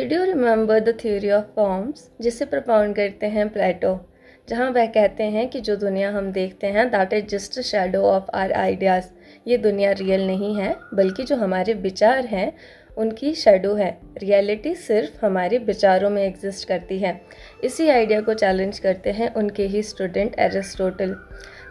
Did you remember the theory of forms, जिसे propound करते हैं प्लेटो, जहाँ वह कहते हैं कि जो दुनिया हम देखते हैं that is just a shadow of our ideas. ये दुनिया रियल नहीं है बल्कि जो हमारे विचार हैं उनकी शैडो है। रियलिटी सिर्फ हमारे विचारों में एग्जिस्ट करती है। इसी आइडिया को चैलेंज करते हैं उनके ही स्टूडेंट एरिस्टोटल,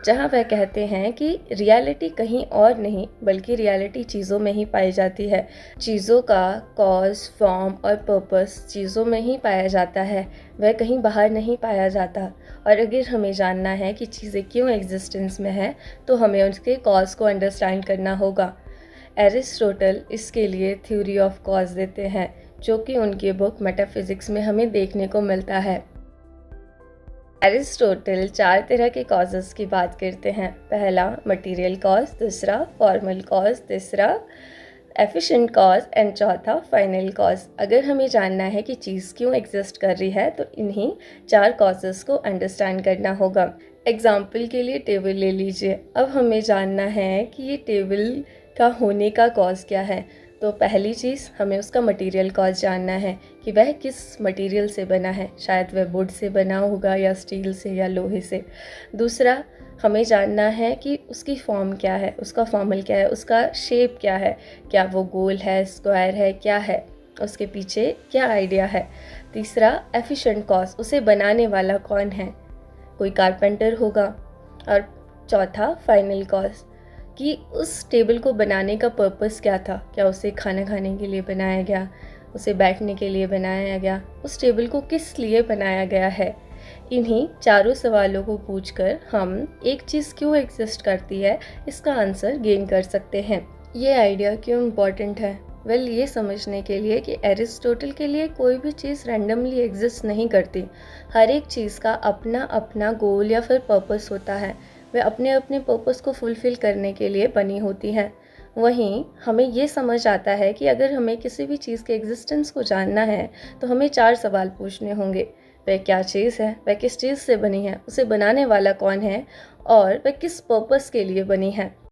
जहाँ वह कहते हैं कि रियलिटी कहीं और नहीं बल्कि रियलिटी चीज़ों में ही पाई जाती है। चीज़ों का कॉज, फॉर्म और पर्पस चीज़ों में ही पाया जाता है, वह कहीं बाहर नहीं पाया जाता। और अगर हमें जानना है कि चीज़ें क्यों एग्जिस्टेंस में है तो हमें उसके कॉज को अंडरस्टैंड करना होगा। एरिस्टोटल इसके लिए थ्योरी ऑफ कॉज देते हैं, जो कि उनकी बुक मेटाफिजिक्स में हमें देखने को मिलता है। एरिस्टोटल 4 तरह के कॉजेस की बात करते हैं। पहला मटेरियल कॉज, दूसरा फॉर्मल कॉज, तीसरा एफिशिएंट कॉज एंड चौथा फाइनल कॉज। अगर हमें जानना है कि चीज़ क्यों एग्जिस्ट कर रही है तो इन्हीं 4 कॉजेस को अंडरस्टैंड करना होगा। एग्जाम्पल के लिए टेबल ले लीजिए। अब हमें जानना है कि ये टेबल का होने का कॉज क्या है। तो पहली चीज़ हमें उसका मटेरियल कॉज जानना है कि वह किस मटेरियल से बना है। शायद वह वुड से बना होगा या स्टील से या लोहे से। दूसरा हमें जानना है कि उसकी फॉर्म क्या है, उसका फॉर्मल क्या है, उसका शेप क्या है, क्या वो गोल है, स्क्वायर है, क्या है, उसके पीछे क्या आइडिया है। तीसरा एफिशिएंट कॉज, उसे बनाने वाला कौन है, कोई कारपेंटर होगा। और चौथा फाइनल कॉज कि उस टेबल को बनाने का पर्पस क्या था, क्या उसे खाना खाने के लिए बनाया गया, उसे बैठने के लिए बनाया गया, उस टेबल को किस लिए बनाया गया है। इन्हीं चारों सवालों को पूछकर हम एक चीज़ क्यों एग्जिस्ट करती है इसका आंसर गेन कर सकते हैं। ये आइडिया क्यों इम्पॉर्टेंट है? ये समझने के लिए कि एरिस्टोटल के लिए कोई भी चीज़ रैंडमली एग्जिस्ट नहीं करती। हर एक चीज़ का अपना अपना गोल या फिर पर्पस होता है। वह अपने अपने पर्पस को फुलफ़िल करने के लिए बनी होती है। वहीं हमें ये समझ आता है कि अगर हमें किसी भी चीज़ के एग्जिस्टेंस को जानना है तो हमें 4 सवाल पूछने होंगे। वह क्या चीज़ है, वह किस चीज़ से बनी है, उसे बनाने वाला कौन है और वह किस पर्पस के लिए बनी है।